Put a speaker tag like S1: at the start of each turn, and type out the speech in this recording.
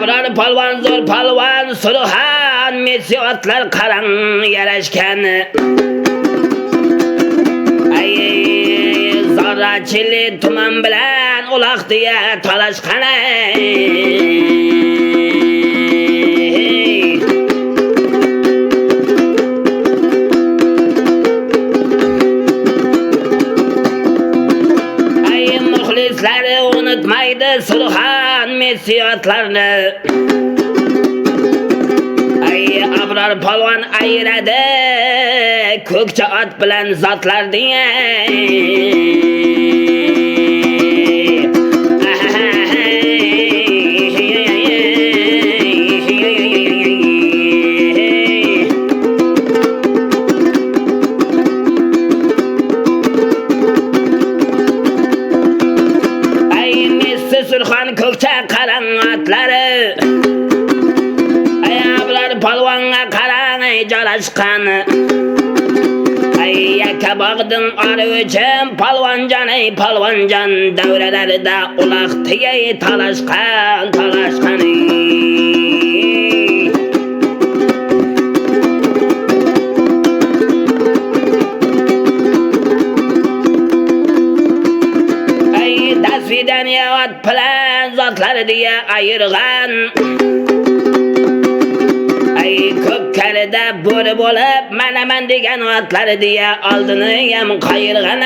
S1: Abrar palvan zor palvan Surhan mesiyatlar qaran yarashgan Ay zarrachili tuman bilan uloq deya talashgan muxlislari unutmaydi Surhan mesiyatlarni Ay abrar palvon ayradi ko'kcha ot bilan zotlarni Surxon ko'kcha qaran otlari Ay abrar palvonga qarang joylashgan Ay yakabog'din ori uchun palvonjon ey palvonjon davralarida uloq tegay talashgan Dasvidaniya ot bilan zotlari deya ayirgan Ay ko'p kalida bo'ri bo'lib manaman degan otlari deya oldini ham qayirgan